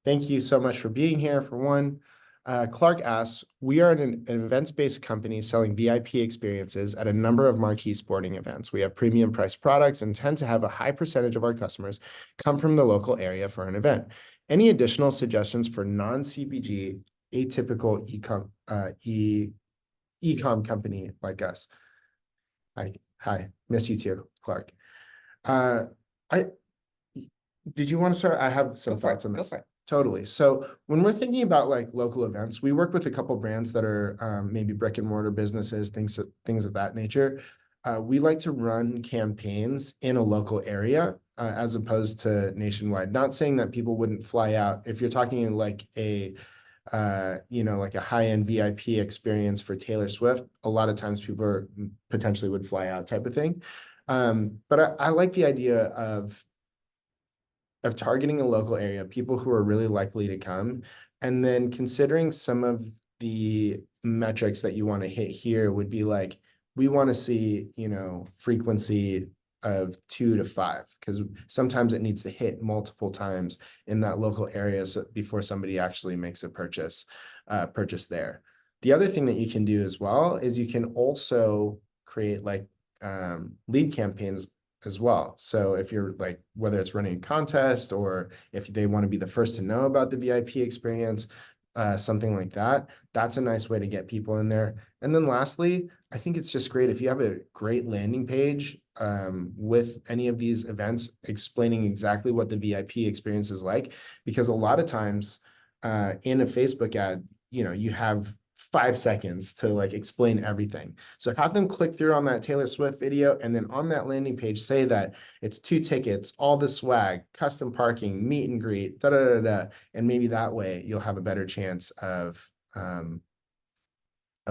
Thank you so much for being here, for one. Clark asks, we are an events-based company selling VIP experiences at a number of marquee sporting events. We have premium priced products and tend to have a high percentage of our customers come from the local area for an event. Any additional suggestions for non-CPG, atypical e-com company like us? Hi, miss you too, Clark. Did you want to start? I have some Go for it, thoughts on go this. for it. Totally. So when we're thinking about like local events, we work with a couple brands that are maybe brick and mortar businesses, things of that nature. We like to run campaigns in a local area as opposed to nationwide. Not saying that people wouldn't fly out. If you're talking in like a like a high-end VIP experience for Taylor Swift, a lot of times people are potentially would fly out type of thing. But I like the idea of targeting a local area, people who are really likely to come, and then considering some of the metrics that you want to hit here would be like, we want to see, frequency of 2 to 5, because sometimes it needs to hit multiple times in that local area before somebody actually makes a purchase there. The other thing that you can do as well is you can also create like lead campaigns as well. So if you're like, whether it's running a contest or if they want to be the first to know about the VIP experience, something like that, that's a nice way to get people in there. And then lastly, I think it's just great if you have a great landing page with any of these events explaining exactly what the VIP experience is like, because a lot of times in a Facebook ad, you have 5 seconds to like explain everything. So have them click through on that Taylor Swift video, and then on that landing page say that it's 2 tickets, all the swag, custom parking, meet and greet, da da da da, and maybe that way you'll have a better chance of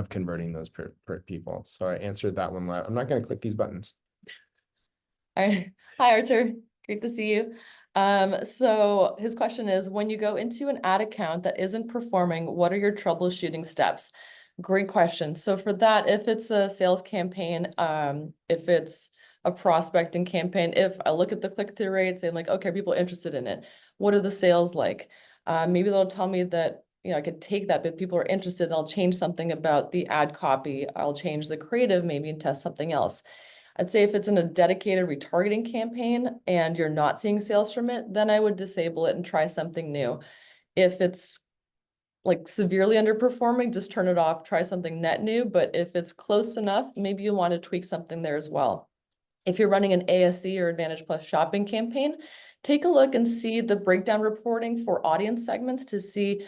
converting those per people. So I answered that one live. I'm not going to click these buttons. Hi, Arthur. Great to see you. So his question is, when you go into an ad account that isn't performing, what are your troubleshooting steps? Great question. So for that, if it's a sales campaign, if it's a prospecting campaign, if I look at the click-through rates and like, okay, people are interested in it, what are the sales like? Maybe they'll tell me that, I could take that, but people are interested, and I'll change something about the ad copy. I'll change the creative maybe and test something else. I'd say if it's in a dedicated retargeting campaign and you're not seeing sales from it, then I would disable it and try something new. If it's like severely underperforming, just turn it off, try something net new. But if it's close enough, maybe you want to tweak something there as well. If you're running an ASE or Advantage Plus shopping campaign, take a look and see the breakdown reporting for audience segments to see,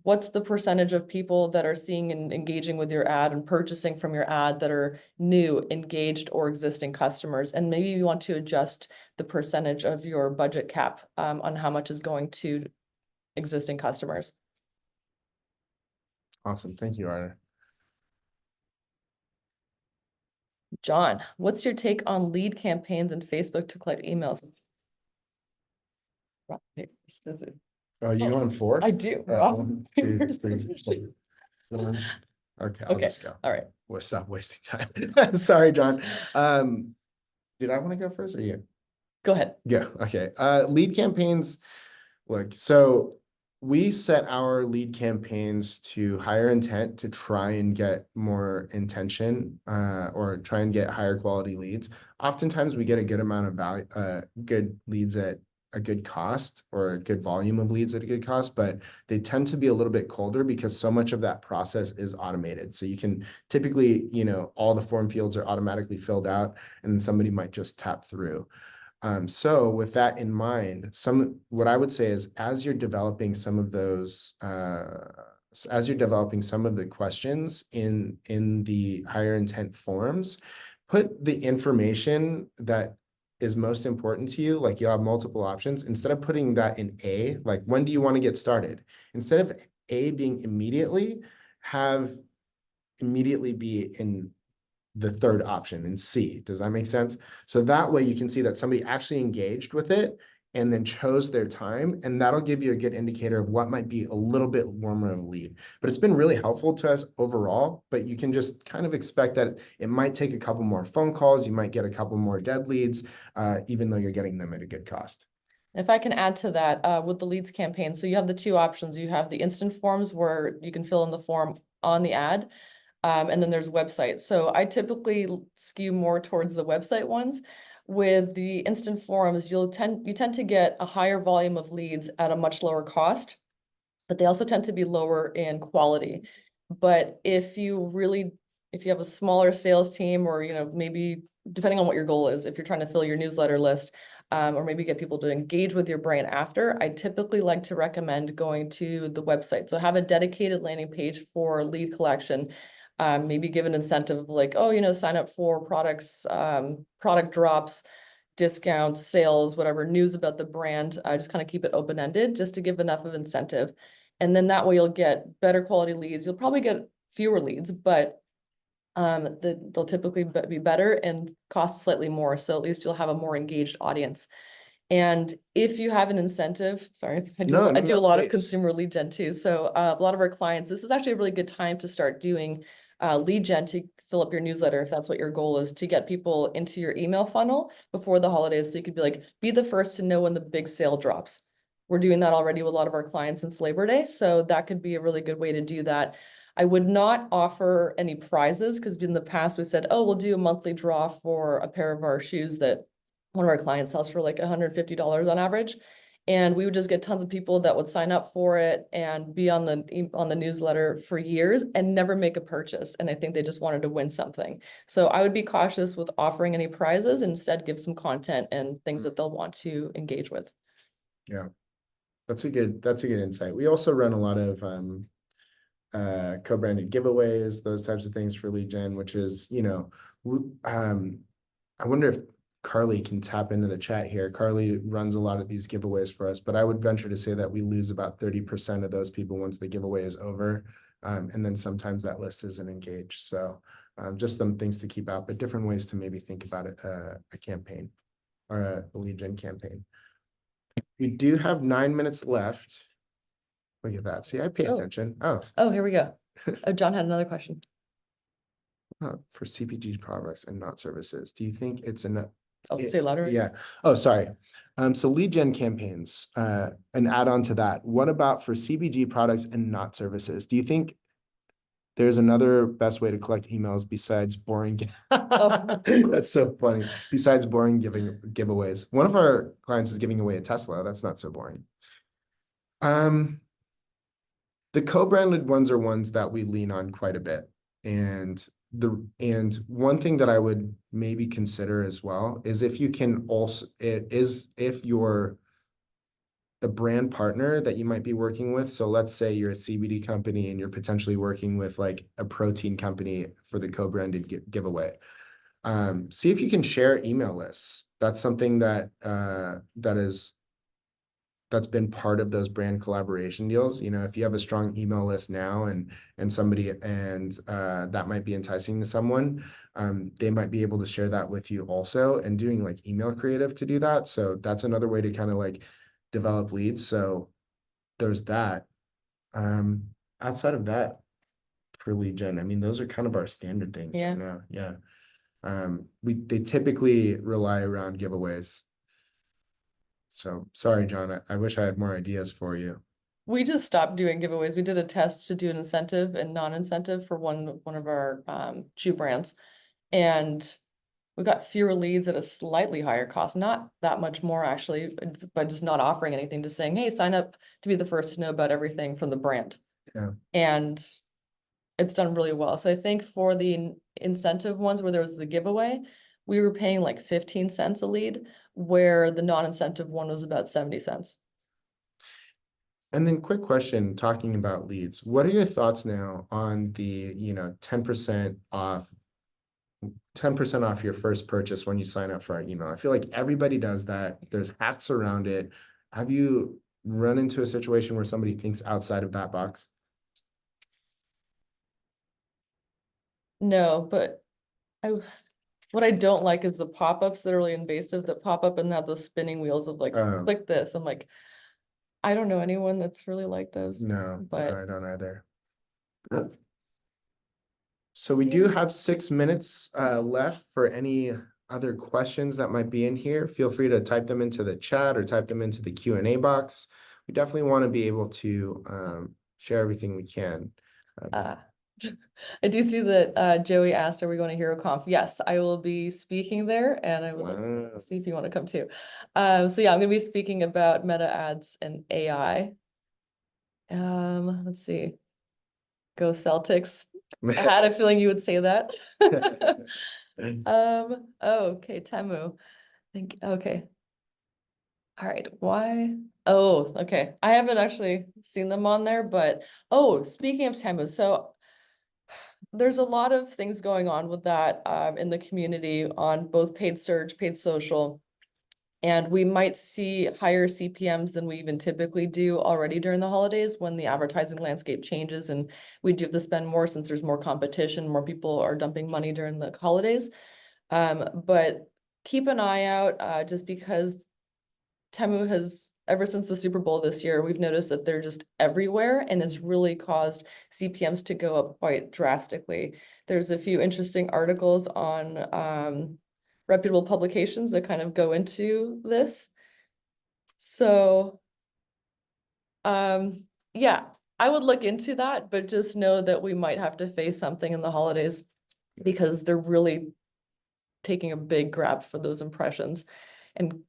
what's the percentage of people that are seeing and engaging with your ad and purchasing from your ad that are new, engaged, or existing customers. And maybe you want to adjust the percentage of your budget cap on how much is going to existing customers. Awesome. Thank you, Arthur. John, what's your take on lead campaigns and Facebook to collect emails? Rock, paper, scissors. Oh, you on 4? I do. Rock, Rock, 1, paper, 2, 3, scissors. 4. Okay, I'll Okay, just go. all right. We'll stop wasting time. Sorry, John. Did I want to go first or you? Go ahead. Yeah, okay. Lead campaigns, look, so we set our lead campaigns to higher intent to try and get more intention or try and get higher quality leads. Oftentimes we get a good amount of value, good leads at a good cost, or a good volume of leads at a good cost, but they tend to be a little bit colder because so much of that process is automated. So you can typically, all the form fields are automatically filled out and somebody might just tap through. So with that in mind, what I would say is as you're developing some of those, as you're developing some of the questions in the higher intent forms, put the information that is most important to you, like you'll have multiple options. Instead of putting that in A, like when do you want to get started? Instead of A being immediately, have immediately be in the third option in C. Does that make sense? So that way you can see that somebody actually engaged with it and then chose their time, and that'll give you a good indicator of what might be a little bit warmer of a lead. But it's been really helpful to us overall, but you can just kind of expect that it might take a couple more phone calls, you might get a couple more dead leads, even though you're getting them at a good cost. If I can add to that, with the leads campaign, so you have the two options. You have the instant forms where you can fill in the form on the ad, and then there's websites. So I typically skew more towards the website ones. With the instant forms, you tend to get a higher volume of leads at a much lower cost, but they also tend to be lower in quality. But if you have a smaller sales team, or maybe depending on what your goal is, if you're trying to fill your newsletter list, or maybe get people to engage with your brand after, I typically like to recommend going to the website. So have a dedicated landing page for lead collection. Maybe give an incentive like, oh, sign up for products, product drops, discounts, sales, whatever, news about the brand. I just kind of keep it open-ended just to give enough of incentive. And then that way you'll get better quality leads. You'll probably get fewer leads, but they'll typically be better and cost slightly more. So at least you'll have a more engaged audience. And if you have an incentive, sorry, I do a lot of please. consumer lead gen too. So a lot of our clients, this is actually a really good time to start doing lead gen to fill up your newsletter if that's what your goal is, to get people into your email funnel before the holidays. So you could be like, be the first to know when the big sale drops. We're doing that already with a lot of our clients since Labor Day. So that could be a really good way to do that. I would not offer any prizes because in the past we said, oh, we'll do a monthly draw for a pair of our shoes that one of our clients sells for like $150 on average. And we would just get tons of people that would sign up for it and be on the newsletter for years and never make a purchase. And I think they just wanted to win something. So I would be cautious with offering any prizes, instead give some content and things that they'll want to engage with. Yeah, that's a good insight. We also run a lot of co-branded giveaways, those types of things for lead gen, which is, I wonder if Carly can tap into the chat here. Carly runs a lot of these giveaways for us, but I would venture to say that we lose about 30% of those people once the giveaway is over. And then sometimes that list isn't engaged. So just some things to keep out, but different ways to maybe think about it, a campaign or a lead gen campaign. We do have 9 minutes left. Look at that. See, I pay attention. Oh, here we go. Oh, John had another question. For CPG products and not services, do you think it's enough? I'll say louder. Yeah. Oh, sorry. So lead gen campaigns, an add-on to that. What about for CPG products and not services? Do you think there's another best way to collect emails besides boring? That's so funny. Besides boring giveaways. One of our clients is giving away a Tesla. That's not so boring. The co-branded ones are ones that we lean on quite a bit. And one thing that I would maybe consider as well is if you can also, if you're the brand partner that you might be working with. So let's say you're a CBD company and you're potentially working with like a protein company for the co-branded giveaway. See if you can share email lists. That's something that that's been part of those brand collaboration deals. If you have a strong email list now and somebody that might be enticing to someone, they might be able to share that with you also, and doing like email creative to do that. So that's another way to kind of like develop leads. So there's that. Outside of that, for lead gen, I mean, those are kind of our standard things right now. Yeah. They typically rely around giveaways. So sorry, John, I wish I had more ideas for you. We just stopped doing giveaways. We did a test to do an incentive and non-incentive for one of our shoe brands. And we got fewer leads at a slightly higher cost, not that much more actually, but just not offering anything, just saying, hey, sign up to be the first to know about everything from the brand. Yeah. And it's done really well. So I think for the incentive ones where there was the giveaway, we were paying like 15 cents a lead, where the non-incentive one was about 70 cents. And then quick question, talking about leads, what are your thoughts now on the, 10% off your first purchase when you sign up for our email? I feel like everybody does that. There's hacks around it. Have you run into a situation where somebody thinks outside of that box? No, but what I don't like is the pop-ups that are really invasive that pop up and have those spinning wheels of like, click this. I'm like, I don't know anyone that's really like those. No, but I don't either. So we do have 6 minutes left for any other questions that might be in here. Feel free to type them into the chat or type them into the Q&A box. We definitely want to be able to share everything we can. I do see that Joey asked, are we going to HeroConf? Yes, I will be speaking there, and I will see if you want to come too. So yeah, I'm going to be speaking about meta ads and AI. Let's see. Go Celtics. I had a feeling you would say that. Oh, okay, Temu. Think, okay. All right, why? Oh, okay. I haven't actually seen them on there, but oh, speaking of Temu, so there's a lot of things going on with that in the community on both paid search, paid social. And we might see higher CPMs than we even typically do already during the holidays when the advertising landscape changes and we do have to spend more since there's more competition, more people are dumping money during the holidays. But keep an eye out just because Temu has, ever since the Super Bowl this year, we've noticed that they're just everywhere and it's really caused CPMs to go up quite drastically. There's a few interesting articles on reputable publications that kind of go into this. So, yeah, I would look into that, but just know that we might have to face something in the holidays because they're really taking a big grab for those impressions and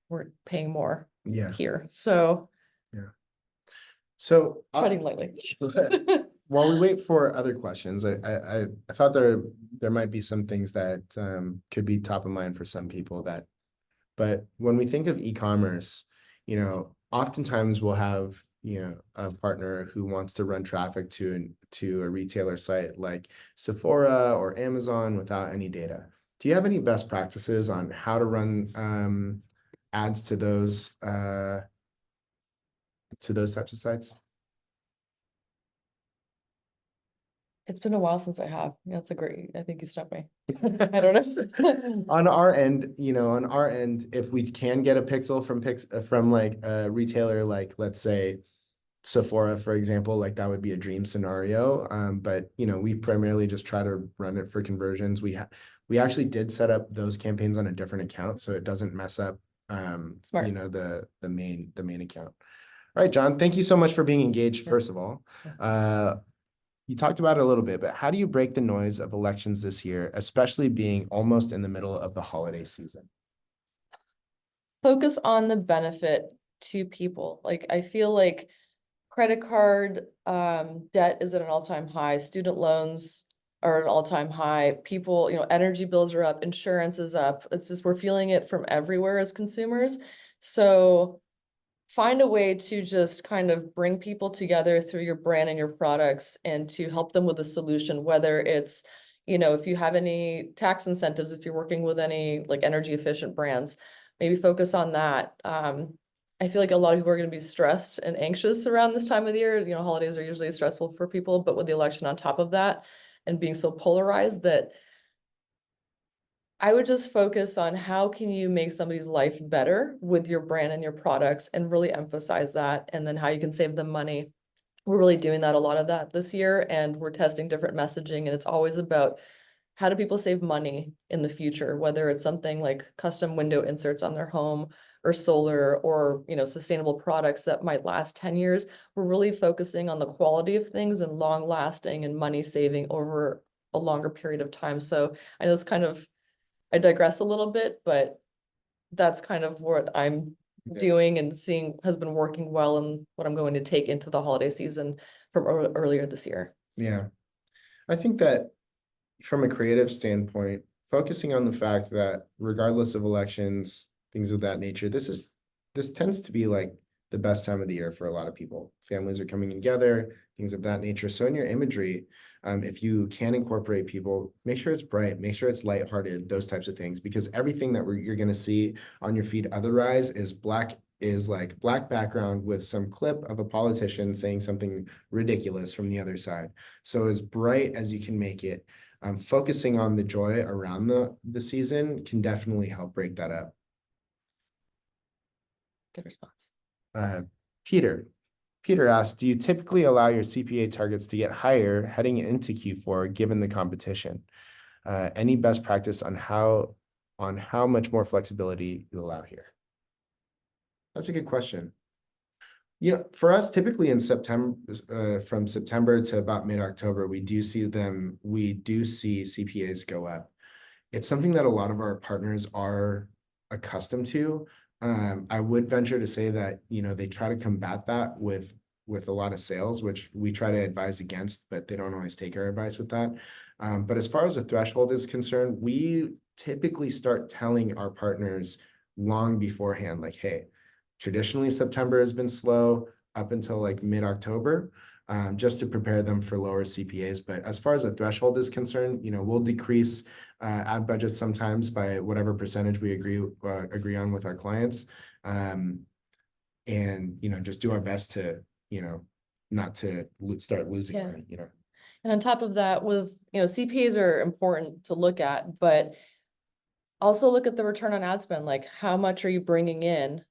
we're paying more Yeah, here. So yeah. So treading lightly. while we wait for other questions, I thought there might be some things that could be top of mind for some people that, but when we think of e-commerce, oftentimes we'll have, a partner who wants to run traffic to a retailer site like Sephora or Amazon without any data. Do you have any best practices on how to run ads to those types of sites? It's been a while since I have. That's a great, I think you stumped me. I don't know. On our end, if we can get a pixel from like a retailer, like let's say Sephora, for example, like that would be a dream scenario. But we primarily just try to run it for conversions. We actually did set up those campaigns on a different account, so it doesn't mess up Smart. the main account. All right, John, thank you so much for being engaged, first of all. You talked about it a little bit, but how do you break the noise of elections this year, especially being almost in the middle of the holiday season? Focus on the benefit to people. Like I feel like credit card debt is at an all-time high. Student loans are at an all-time high. People, energy bills are up, insurance is up. It's just we're feeling it from everywhere as consumers. So find a way to just kind of bring people together through your brand and your products and to help them with a solution, whether it's, if you have any tax incentives, if you're working with any like energy efficient brands, maybe focus on that. I feel like a lot of people are going to be stressed and anxious around this time of the year. Holidays are usually stressful for people, but with the election on top of that and being so polarized that I would just focus on how can you make somebody's life better with your brand and your products and really emphasize that, and then how you can save them money. We're really doing that, a lot of that this year, and we're testing different messaging, and it's always about how do people save money in the future, whether it's something like custom window inserts on their home or solar or, sustainable products that might last 10 years. We're really focusing on the quality of things and long lasting and money saving over a longer period of time. So I know it's kind of, I digress a little bit, but that's kind of what I'm doing and seeing has been working well and what I'm going to take into the holiday season from earlier this year. Yeah, I think that from a creative standpoint, focusing on the fact that regardless of elections, things of that nature, this tends to be like the best time of the year for a lot of people. Families are coming together, things of that nature. So in your imagery, if you can incorporate people, make sure it's bright, make sure it's lighthearted, those types of things, because everything that you're going to see on your feed otherwise is like black background with some clip of a politician saying something ridiculous from the other side. So as bright as you can make it, focusing on the joy around the season can definitely help break that up. Good response. Peter asked, do you typically allow your CPA targets to get higher heading into Q4 given the competition? Any best practice on how much more flexibility you allow here? That's a good question. For us, typically in September, from September to about mid-October, we do see CPAs go up. It's something that a lot of our partners are accustomed to. I would venture to say that, they try to combat that with a lot of sales, which we try to advise against, but they don't always take our advice with that. But as far as the threshold is concerned, we typically start telling our partners long beforehand, like, hey, traditionally September has been slow up until like mid-October, just to prepare them for lower CPAs. But as far as the threshold is concerned, we'll decrease ad budgets sometimes by whatever percentage we agree on with our clients. And just do our best to not to start losing Yeah. money. And on top of that, with, CPAs are important to look at, but also look at the return on ad spend, like how much are you bringing in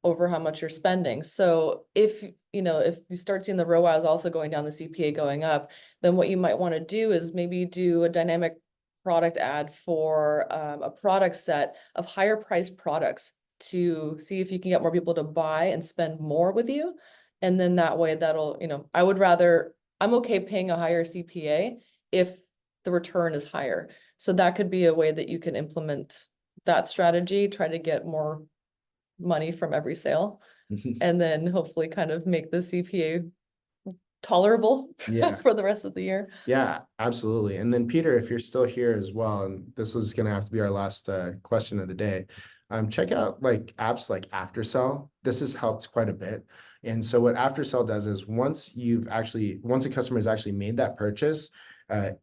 over how much you're spending. So if you start seeing the ROI is also going down, the CPA going up, then what you might want to do is maybe do a dynamic product ad for a product set of higher priced products to see if you can get more people to buy and spend more with you. And then that way that'll, I'm okay paying a higher CPA if the return is higher. So that could be a way that you can implement that strategy, try to get more money from every sale, and then hopefully kind of make the CPA tolerable Yeah. for the rest of the year. Yeah, absolutely. And then Peter, if you're still here as well, and this is going to have to be our last question of the day, check out like apps like AfterSell. This has helped quite a bit. And so what AfterSell does is once a customer has actually made that purchase,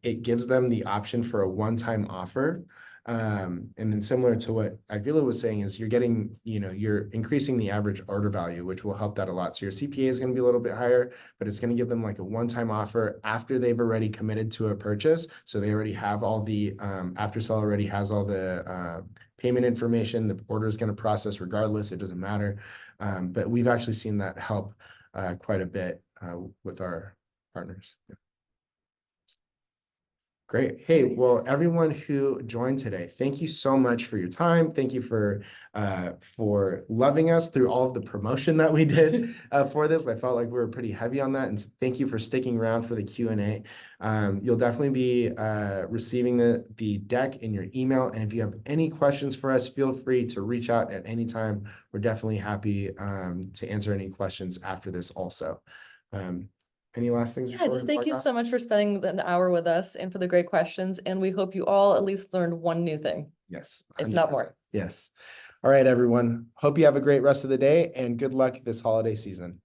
it gives them the option for a one-time offer. And then similar to what Akvile was saying is you're increasing the average order value, which will help that a lot. So your CPA is going to be a little bit higher, but it's going to give them like a one-time offer after they've already committed to a purchase. So they already have all the, AfterSell already has all the payment information. The order is going to process regardless. It doesn't matter. But we've actually seen that help quite a bit with our partners. Yeah. Great. Hey, well, everyone who joined today, thank you so much for your time. Thank you for loving us through all of the promotion that we did for this. I felt like we were pretty heavy on that, and thank you for sticking around for the Q&A. You'll definitely be receiving the deck in your email, and if you have any questions for us, feel free to reach out at any time. We're definitely happy to answer any questions after this also. Any last things before? Yeah, just thank you so much for spending an hour with us and for the great questions. And we hope you all at least learned one new thing. Yes. If not more. Yes. All right, everyone. Hope you have a great rest of the day and good luck this holiday season.